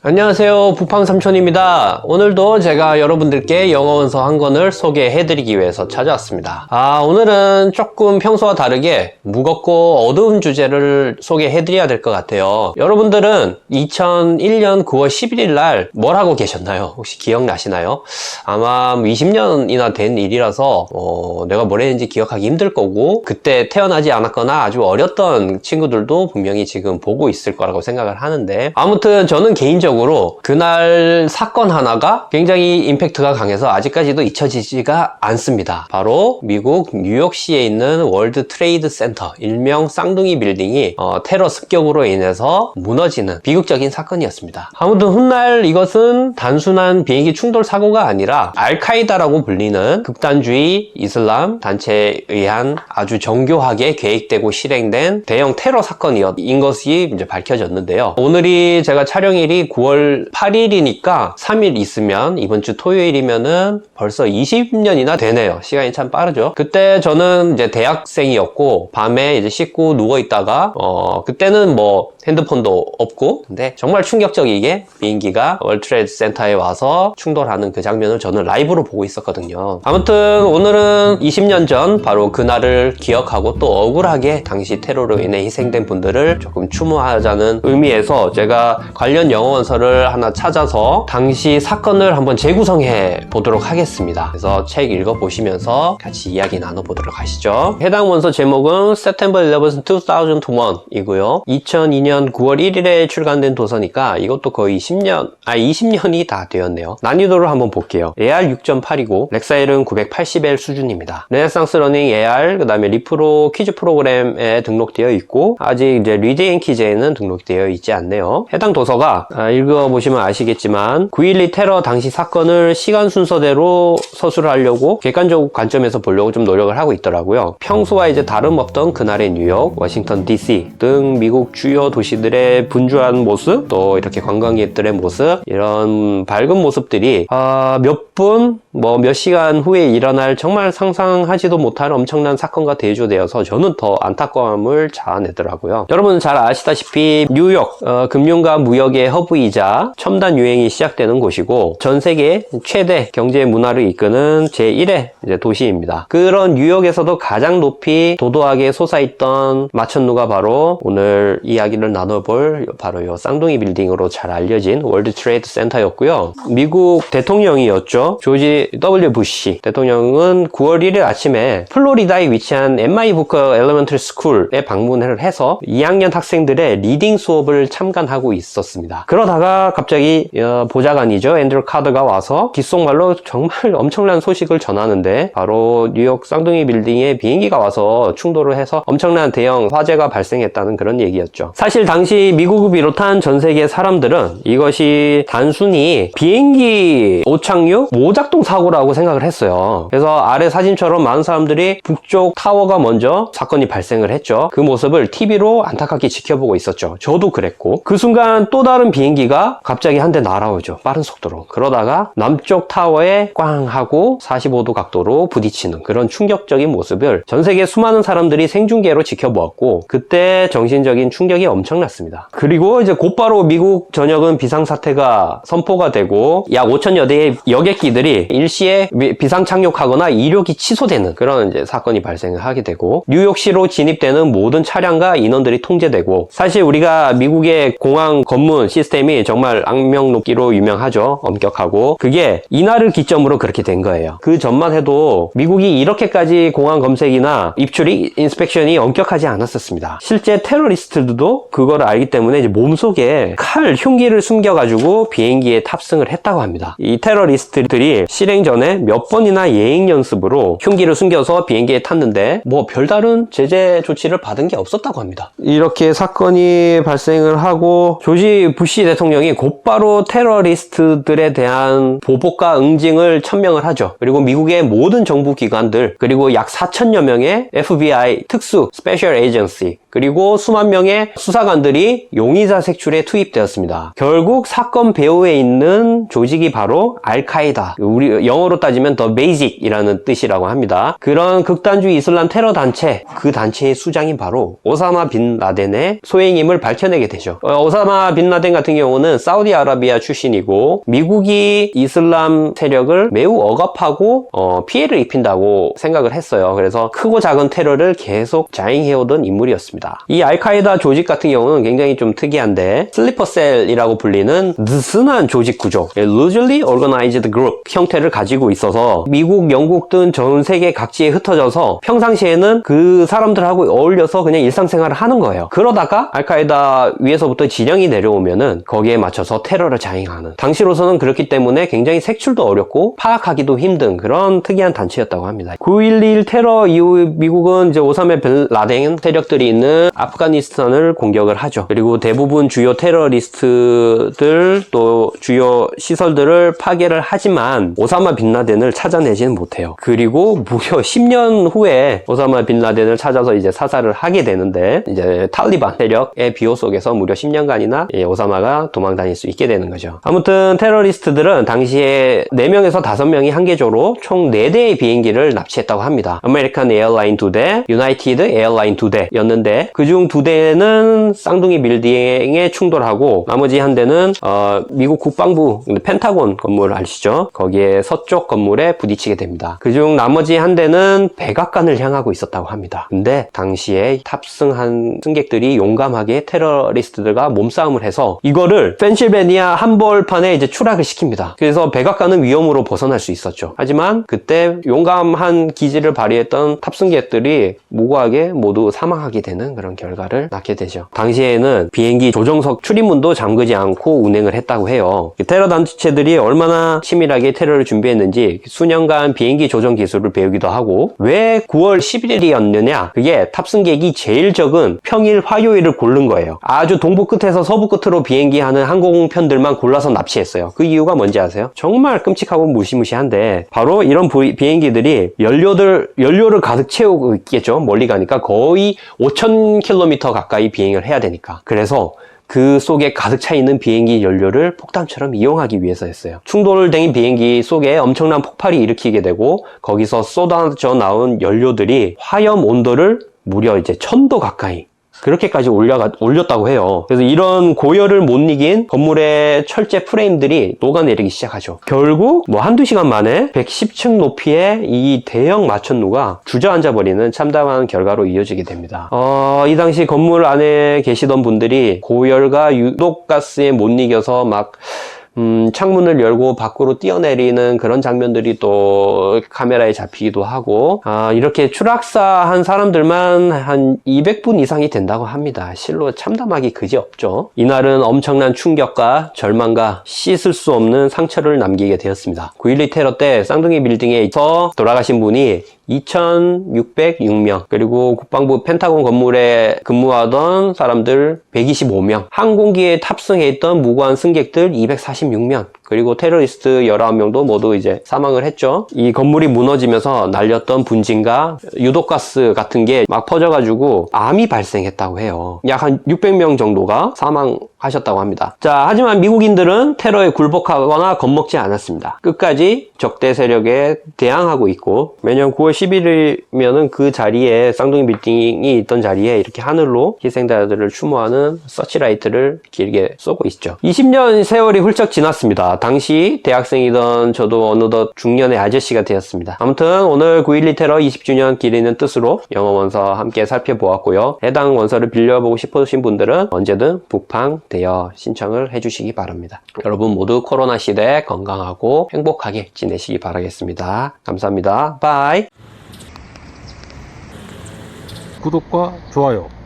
안녕하세요, 북팡삼촌입니다. 오늘도 제가 여러분들께 영어 원서 한 권을 소개해드리기 위해서 찾아왔습니다. 오늘은 조금 평소와 다르게 무겁고 어두운 주제를 소개해드려야 될 것 같아요. 여러분들은 2001년 9월 11일 날 뭘 하고 계셨나요? 혹시 기억나시나요? 아마 20년이나 된 일이라서 내가 뭘 했는지 기억하기 힘들 거고, 그때 태어나지 않았거나 아주 어렸던 친구들도 분명히 지금 보고 있을 거라고 생각을 하는데, 아무튼 저는 개인적으로 그날 사건 하나가 굉장히 임팩트가 강해서 아직까지도 잊혀지지가 않습니다. 바로 미국 뉴욕시에 있는 월드 트레이드 센터, 일명 쌍둥이 빌딩이 테러 습격으로 인해서 무너지는 비극적인 사건이었습니다. 아무튼 훗날 이것은 단순한 비행기 충돌 사고가 아니라 알카이다라고 불리는 극단주의 이슬람 단체에 의한 아주 정교하게 계획되고 실행된 대형 테러 사건인 것이 이제 밝혀졌는데요. 오늘이 제가 촬영일이 9월 8일이니까 3일 있으면 이번 주 토요일이면은 벌써 20년이나 되네요. 시간이 참 빠르죠. 그때 저는 이제 대학생이었고 밤에 이제 씻고 누워 있다가 그때는 뭐 핸드폰도 없고, 근데 정말 충격적이게 비행기가 월드 트레이드 센터에 와서 충돌하는 그 장면을 저는 라이브로 보고 있었거든요. 아무튼 오늘은 20년 전 바로 그날을 기억하고 또 억울하게 당시 테러로 인해 희생된 분들을 조금 추모하자는 의미에서 제가 관련 영어 원서를 하나 찾아서 당시 사건을 한번 재구성해 보도록 하겠습니다. 그래서 책 읽어보시면서 같이 이야기 나눠보도록 하시죠. 해당 원서 제목은 September 11, 2001 이고요. 2002년 9월 1일에 출간된 도서니까 이것도 거의 20년이 다 되었네요. 난이도를 한번 볼게요. AR 6.8이고 렉사일은 980L 수준입니다. 르네상스 러닝 AR, 그 다음에 리프로 퀴즈 프로그램에 등록되어 있고 아직 이제 리드 앤 키즈에는 등록되어 있지 않네요. 해당 도서가 읽어보시면 아시겠지만 9.12 테러 당시 사건을 시간 순서대로 서술을 하려고 객관적 관점에서 보려고 좀 노력을 하고 있더라고요. 평소와 이제 다름없던 그날의 뉴욕, 워싱턴 DC 등 미국 주요 도시들의 분주한 모습, 또 이렇게 관광객들의 모습, 이런 밝은 모습들이 몇 분, 몇 시간 후에 일어날 정말 상상하지도 못할 엄청난 사건과 대조되어서 저는 더 안타까움을 자아내더라고요. 여러분 잘 아시다시피 뉴욕 금융과 무역의 허브이자 첨단 유행이 시작되는 곳이고 전 세계 최대 경제 문화를 이끄는 제1의 이제 도시입니다. 그런 뉴욕에서도 가장 높이 도도하게 솟아있던 마천루가 바로 오늘 이야기를 나눠볼 바로 이 쌍둥이 빌딩으로 잘 알려진 월드 트레이드 센터였고요. 미국 대통령이었죠. 조지 W. 부시 대통령은 9월 1일 아침에 플로리다에 위치한 MI 부커 엘리먼터리 스쿨에 방문을 해서 2학년 학생들의 리딩 수업을 참관하고 있었습니다. 그러다가 갑자기 보좌관이죠. 앤드류 카더가 와서 귓속말로 정말 엄청난 소식을 전하는데 바로 뉴욕 쌍둥이 빌딩에 비행기가 와서 충돌을 해서 엄청난 대형 화재가 발생했다는 그런 얘기였죠. 사실 당시 미국을 비롯한 전 세계 사람들은 이것이 단순히 비행기 오착륙 오작동 사고라고 생각을 했어요. 그래서 아래 사진처럼 많은 사람들이 북쪽 타워가 먼저 사건이 발생을 했죠. 그 모습을 TV로 안타깝게 지켜보고 있었죠. 저도 그랬고 그 순간 또 다른 비행기가 갑자기 한 대 날아오죠. 빠른 속도로. 그러다가 남쪽 타워에 꽝 하고 45도 각도로 부딪히는 그런 충격적인 모습을 전 세계 수많은 사람들이 생중계로 지켜보았고 그때 정신적인 충격이 엄청났습니다. 그리고 이제 곧바로 미국 전역은 비상사태가 선포가 되고 약 5천여 대의 여객기들이 일시에 비상 착륙하거나 이륙이 취소되는 그런 이제 사건이 발생을 하게 되고 뉴욕시로 진입되는 모든 차량과 인원들이 통제되고 사실 우리가 미국의 공항 검문 시스템이 정말 악명 높기로 유명하죠. 엄격하고 그게 이날을 기점으로 그렇게 된 거예요. 그 전만 해도 미국이 이렇게까지 공항 검색이나 입출이 인스펙션이 엄격하지 않았었습니다. 실제 테러리스트들도 그걸 알기 때문에 이제 몸속에 칼, 흉기를 숨겨가지고 비행기에 탑승을 했다고 합니다. 이 테러리스트들이 실행 전에 몇 번이나 예행 연습으로 흉기를 숨겨서 비행기에 탔는데 별다른 제재 조치를 받은 게 없었다고 합니다. 이렇게 사건이 발생을 하고 조지 부시 대통령이 곧바로 테러리스트들에 대한 보복과 응징을 천명을 하죠. 그리고 미국의 모든 정부 기관들 그리고 약 4천여 명의 FBI 특수 스페셜 에이전시 그리고 수만 명의 수사관들이 용의자 색출에 투입되었습니다. 결국 사건 배후에 있는 조직이 바로 알카에다, 우리 영어로 따지면 The Basic이라는 뜻이라고 합니다. 그런 극단주의 이슬람 테러 단체, 그 단체의 수장이 바로 오사마 빈 라덴의 소행임을 밝혀내게 되죠. 오사마 빈 라덴 같은 경우는 사우디아라비아 출신이고 미국이 이슬람 세력을 매우 억압하고 피해를 입힌다고 생각을 했어요. 그래서 크고 작은 테러를 계속 자행해오던 인물이었습니다. 이 알카에다 조직 같은 경우는 굉장히 좀 특이한데 슬리퍼셀이라고 불리는 느슨한 조직 구조, loosely organized group 형태를 가지고 있어서 미국, 영국 등 전 세계 각지에 흩어져서 평상시에는 그 사람들하고 어울려서 그냥 일상생활을 하는 거예요. 그러다가 알카에다 위에서부터 지령이 내려오면은 거기에 맞춰서 테러를 자행하는, 당시로서는 그렇기 때문에 굉장히 색출도 어렵고 파악하기도 힘든 그런 특이한 단체였다고 합니다. 9.11 테러 이후 미국은 이제 오사마 빈 라덴 세력들이 있는 아프가니스탄을 공격을 하죠. 그리고 대부분 주요 테러리스트들 또 주요 시설들을 파괴를 하지만 오사마 빈 라덴을 찾아내지는 못해요. 그리고 무려 10년 후에 오사마 빈 라덴을 찾아서 이제 사살을 하게 되는데, 이제 탈리반 세력의 비호 속에서 무려 10년간이나 오사마가 도망 다닐 수 있게 되는 거죠. 아무튼 테러리스트들은 당시에 4명에서 5명이 한계조로 총 4대의 비행기를 납치했다고 합니다. 아메리칸 에어라인 2대, 유나이티드 에어라인 2대였는데 그중 2대는 쌍둥이 빌딩에 충돌하고 나머지 한 대는 미국 국방부 펜타곤 건물 아시죠? 거기에 서쪽 건물에 부딪히게 됩니다. 그중 나머지 한 대는 백악관을 향하고 있었다고 합니다. 근데 당시에 탑승한 승객들이 용감하게 테러리스트들과 몸싸움을 해서 이거를 펜실베니아 한벌판에 이제 추락을 시킵니다. 그래서 백악관은 위험으로 벗어날 수 있었죠. 하지만 그때 용감한 기지를 발휘했던 탑승객들이 무고하게 모두 사망하게 되는 그런 결과를 낳게 되죠. 당시에는 비행기 조정석 출입문도 잠그지 않고 운행을 했다고 해요. 테러 단체들이 얼마나 치밀하게 테러를 준비했는지 수년간 비행기 조정 기술을 배우기도 하고, 왜 9월 11일이었느냐, 그게 탑승객이 제일 적은 평일 화요일을 고른 거예요. 아주 동부 끝에서 서부 끝으로 비행기하는 항공편들만 골라서 납치했어요. 그 이유가 뭔지 아세요? 정말 끔찍하고 무시무시한데 바로 이런 비행기들이 연료를 가득 채우고 있겠죠. 멀리 가니까 거의 5,000km 가까이 비행을 해야 되니까. 그래서 그 속에 가득 차 있는 비행기 연료를 폭탄처럼 이용하기 위해서였어요. 충돌된 비행기 속에 엄청난 폭발이 일으키게 되고 거기서 쏟아져 나온 연료들이 화염 온도를 무려 이제 1000도 가까이 그렇게까지 올렸다고 해요. 그래서 이런 고열을 못 이긴 건물의 철제 프레임들이 녹아내리기 시작하죠. 결국 한두 시간 만에 110층 높이의 이 대형 마천루가 주저앉아 버리는 참담한 결과로 이어지게 됩니다. 이 당시 건물 안에 계시던 분들이 고열과 유독가스에 못 이겨서 막 창문을 열고 밖으로 뛰어내리는 그런 장면들이 또 카메라에 잡히기도 하고, 이렇게 추락사한 사람들만 한 200분 이상이 된다고 합니다. 실로 참담하기 그지없죠. 이날은 엄청난 충격과 절망과 씻을 수 없는 상처를 남기게 되었습니다. 9.12 테러 때 쌍둥이 빌딩에서 돌아가신 분이 2,606명, 그리고 국방부 펜타곤 건물에 근무하던 사람들 125명, 항공기에 탑승해 있던 무고한 승객들 246명, 그리고 테러리스트 19명도 모두 이제 사망을 했죠. 이 건물이 무너지면서 날렸던 분진과 유독가스 같은 게 막 퍼져가지고 암이 발생했다고 해요. 약 한 600명 정도가 사망하셨다고 합니다. 자, 하지만 미국인들은 테러에 굴복하거나 겁먹지 않았습니다. 끝까지 적대 세력에 대항하고 있고, 매년 9월 11일이면은 그 자리에 쌍둥이 빌딩이 있던 자리에 이렇게 하늘로 희생자들을 추모하는 서치라이트를 길게 쏘고 있죠. 20년 세월이 훌쩍 지났습니다. 당시 대학생이던 저도 어느덧 중년의 아저씨가 되었습니다. 아무튼 오늘 9.12 테러 20주년 기리는 뜻으로 영어 원서 함께 살펴보았고요. 해당 원서를 빌려보고 싶으신 분들은 언제든 북팡 대여 신청을 해주시기 바랍니다. 여러분 모두 코로나 시대에 건강하고 행복하게 지내시기 바라겠습니다. 감사합니다. 바이. 구독과 좋아요